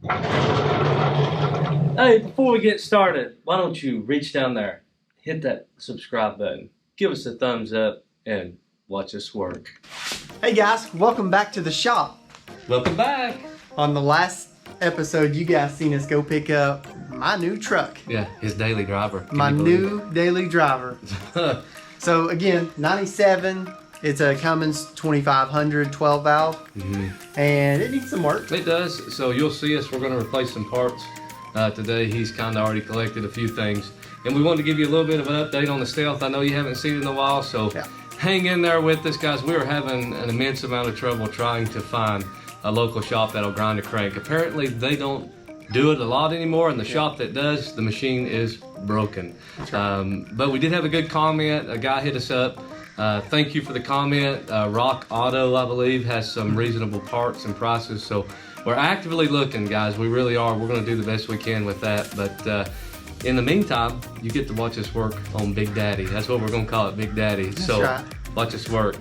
Hey, before we get started, why don't you reach down there, hit that subscribe button, give us a thumbs up, and watch us work. Hey guys, welcome back to the shop. Welcome back. On the last episode, you guys seen us go pick up my new truck. Yeah, his daily driver. My new daily driver. So again, 97. It's a Cummins 2500 12 valve, and it needs some work. It does. So you'll see us. We're going to replace some parts today. He's kind of already collected a few things, and we wanted to give you a little bit of an update on the Stealth. I know you haven't seen it in a while, so hang in there with us, guys. We were having an immense amount of trouble trying to find a local shop that'll grind a crank. Apparently, they don't do it a lot anymore, and the shop that does, the machine is broken. But we did have a good comment. A guy hit us up. Thank you for the comment. Rock Auto, I believe, has some reasonable parts and prices. So we're actively looking, guys. We really are. We're going to do the best we can with that. But in the meantime, you get to watch us work on Big Daddy. That's what we're going to call it, Big Daddy. That's so right. Watch us work.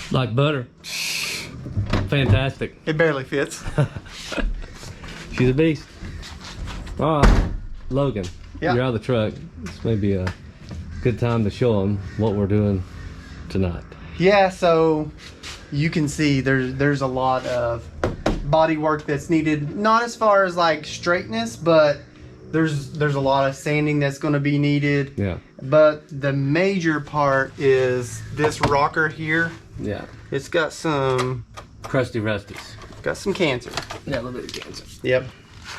Like butter. Fantastic. It barely fits. She's a beast. All right, Logan, Yeah. you're out of the truck. This may be a good time to show them what we're doing tonight. Yeah, so you can see there's a lot of body work that's needed. Not as far as like straightness, but there's a lot of sanding that's going to be needed. Yeah. But the major part is this rocker here. Yeah. It's got some Crusty Rusties. cancer. Yeah, a little bit of cancer. Yep.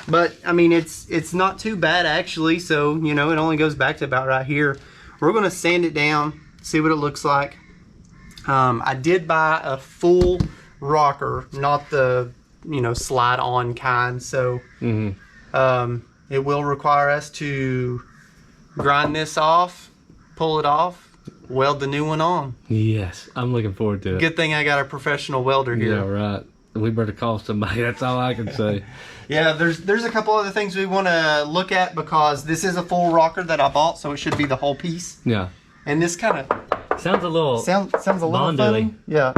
But I mean, it's not too bad actually. So you know, it only goes back to about right here. We're gonna sand it down, see what it looks like. I did buy a full rocker, not the slide on kind. So it will require us to grind this off, pull it off, weld the new one on. Yes, I'm looking forward to it. Good thing I got a professional welder here. Yeah, right. We better call somebody. That's all I can say. Yeah, there's a couple other things we want to look at because this is a full rocker that I bought, so it should be the whole piece. Yeah. And this kind of sounds a little sounds a little funny. Yeah.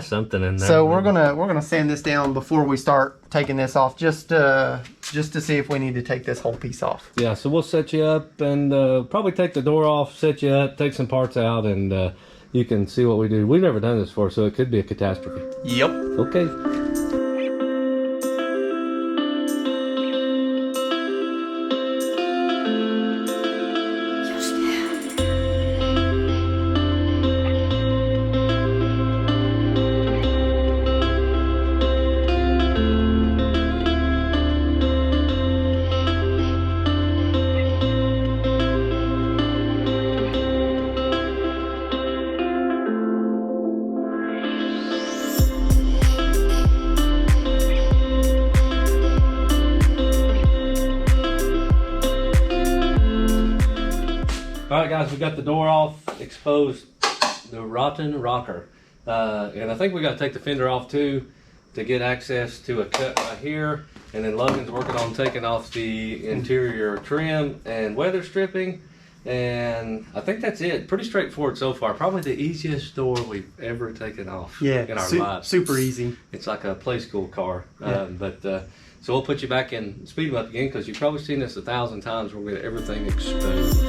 Something in there. So we're gonna sand this down before we start taking this off, just to see if we need to take this whole piece off. Yeah, so we'll set you up and probably take the door off, set you up, take some parts out, and you can see what we do. We've never done this before, so it could be a catastrophe. Yep. Okay. Alright guys, we got the door off, exposed the rotten rocker. And I think we got to take the fender off too to get access to a cut right here. And then Logan's working on taking off the interior trim and weather stripping. And I think that's it. Pretty straightforward so far. Probably the easiest door we've ever taken off in our lives. Super easy. It's like a play school car. So we'll put you back in, speed them up again, because you've probably seen this 1,000 times where we get everything exposed.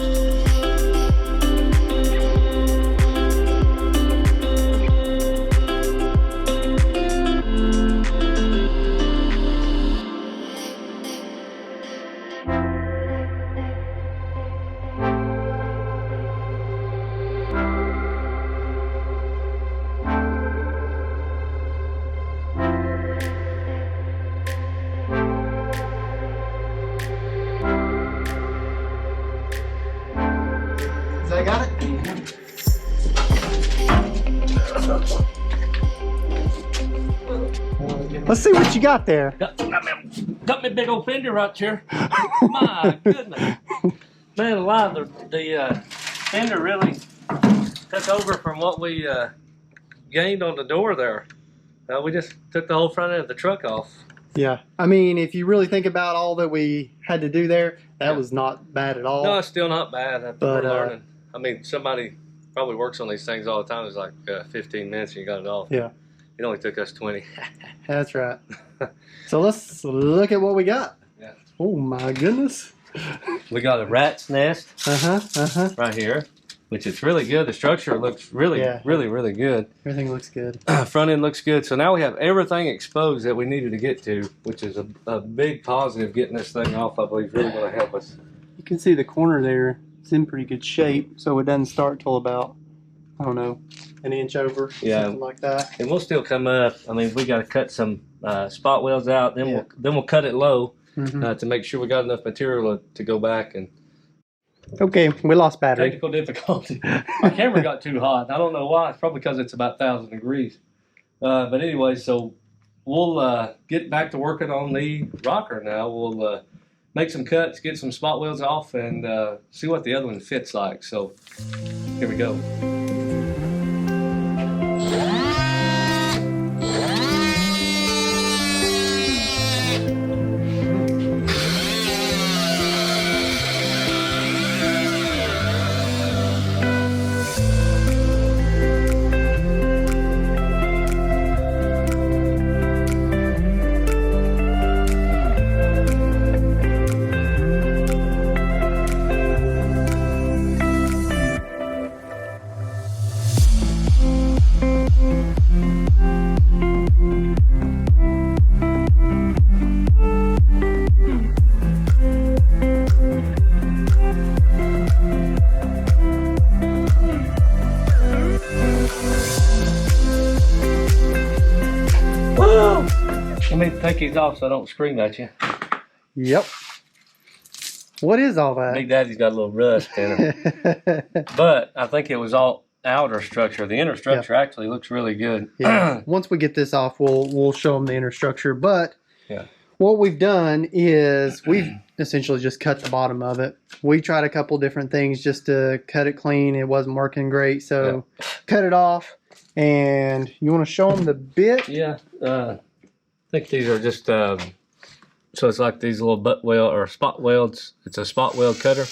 Let's see what you got there. Got me big old fender right here. My goodness. Man alive, the fender really took over from what we gained on the door there. We just took the whole front end of the truck off. Yeah, I mean, if you really think about all that we had to do there, that was not bad at all. No, it's still not bad. But, we're learning. I mean, somebody probably works on these things all the time. It's like 15 minutes and you got it off. Yeah. It only took us 20. That's right. So let's look at what we got. Yeah. Oh my goodness. We got a rat's nest right here, which is really good. The structure looks really good. Everything looks good. Front end looks good. So now we have everything exposed that we needed to get to, which is a big positive. Getting this thing off, I believe, is really going to help us. You can see the corner there. It's in pretty good shape, so it doesn't start till about, I don't know, an inch over, something like that. And we'll still come up. I mean, we got to cut some spot welds out. Then we'll cut it low to make sure we got enough material to go back. And okay, we lost battery. Technical difficulty. My camera got too hot. I don't know why. It's probably because it's about 1,000 degrees. But anyway, so we'll get back to working on the rocker now. We'll make some cuts, get some spot welds off, and see what the other one fits like. So here we go. Let me take these off so I don't scream at you. Yep. What is all that? Big Daddy's got a little rust in him. But I think it was all outer structure. The inner structure actually looks really good. Yeah. Once we get this off, we'll show them the inner structure. But what we've done is we've essentially just cut the bottom of it. We tried a couple different things just to cut it clean. It wasn't working great, so cut it off. And you want to show them the bit? Yeah. I think these are just so it's like these little butt weld or spot welds. It's a spot weld cutter,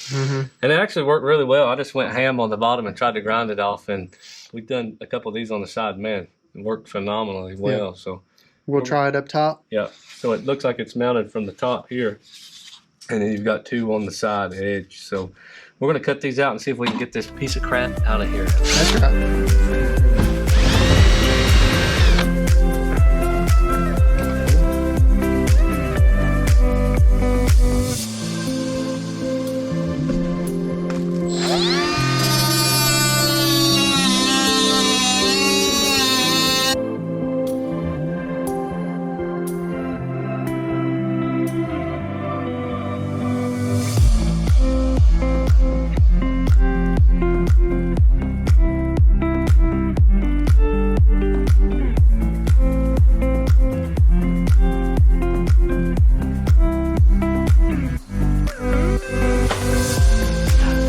and it actually worked really well. I just went ham on the bottom and tried to grind it off, and we've done a couple of these on the side. Man, it worked phenomenally well. So we'll try it up top. Yeah. So it looks like it's mounted from the top here, and then you've got two on the side edge. So we're gonna cut these out and see if we can get this piece of crap out of here. That's right.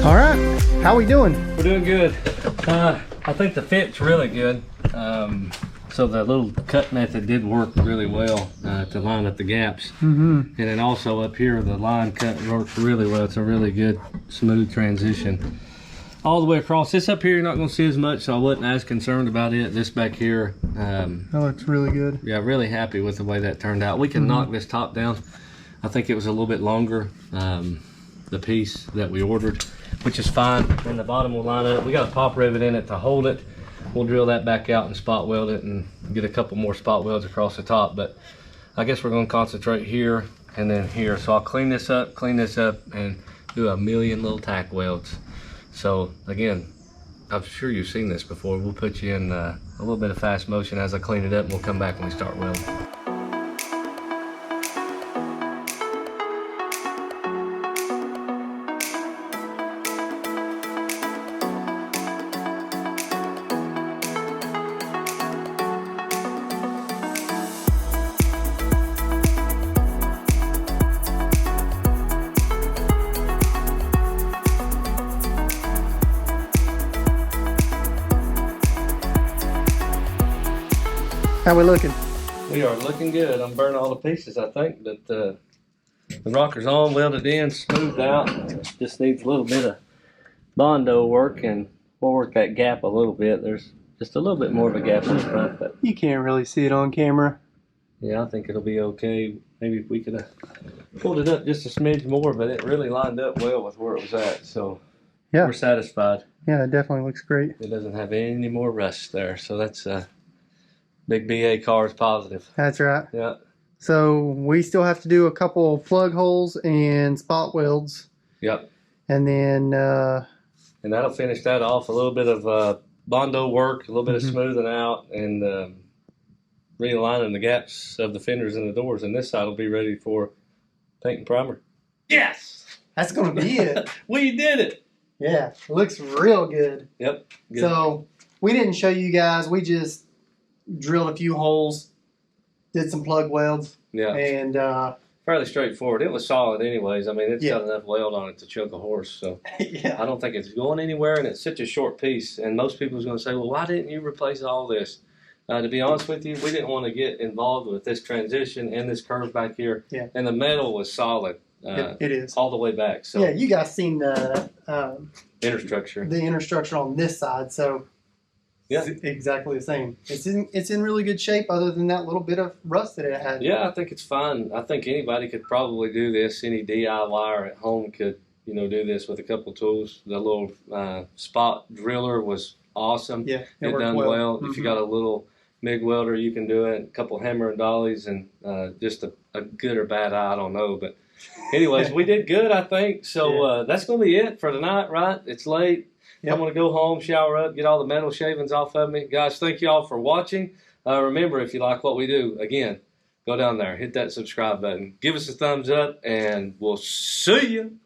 All right, how we doing? We're doing good. I think the fit's really good. So the little cut method did work really well to line up the gaps. And then also up here, the line cut works really well. It's a really good, smooth transition. All the way across. This up here, you're not gonna see as much, so I wasn't as concerned about it. This back here. That looks really good. Yeah, really happy with the way that turned out. We can knock this top down. I think it was a little bit longer, the piece that we ordered, which is fine. And the bottom will line up. We got a pop rivet in it to hold it. We'll drill that back out and spot weld it and get a couple more spot welds across the top. But I guess we're gonna concentrate here and then here. So I'll clean this up, and do a million little tack welds. So again, I'm sure you've seen this before. We'll put you in a little bit of fast motion as I clean it up, and we'll come back when we start welding. How we looking? We are looking good. I'm burning all the pieces, I think, but the rocker's on, welded in, smoothed out. Just needs a little bit of Bondo work, and we'll work that gap a little bit. There's just a little bit more of a gap in the front, but You can't really see it on camera. yeah, I think it'll be okay. Maybe if we could have pulled it up just a smidge more, but it really lined up well with where it was at, so Yeah. we're satisfied. Yeah, it definitely looks great. It doesn't have any more rust there, so that's big BA car is positive. That's right. Yeah. So we still have to do a couple plug holes and spot welds. Yep. And then And that'll finish that off. A little bit of Bondo work, a little bit of smoothing out, and realigning the gaps of the fenders and the doors. And this side will be ready for paint and primer. Yes! that's going to be it. We did it! Yeah, it looks real good. Yep. Good. So we didn't show you guys. We just drilled a few holes, did some plug welds, Yeah. and Fairly straightforward. It was solid anyways. I mean, it's Yeah. got enough weld on it to choke a horse, so yeah, I don't think it's going anywhere, and it's such a short piece. And most people's going to say, well, why didn't you replace all this? To be honest with you, we didn't want to get involved with this transition and this curve back here. Yeah. And the metal was solid it is. all the way back. So Yeah, you guys seen the interstructure. on this side, so Yeah. it's exactly the same. It's in really good shape, other than that little bit of rust that it had. Yeah, I think it's fine. I think anybody could probably do this. Any DIYer at home could, do this with a couple tools. The little spot driller was awesome. Yeah, It worked done well. If you Mhm. got a little MIG welder, you can do it. A couple hammer and dollies, and just a good or bad eye, I don't know. But anyways, we did good, I think. So that's going to be it for tonight, right? It's late. Yep. I'm going to go home, shower up, get all the metal shavings off of me. Guys, thank you all for watching. Remember, if you like what we do, again, go down there, hit that subscribe button, give us a thumbs up, and we'll see you.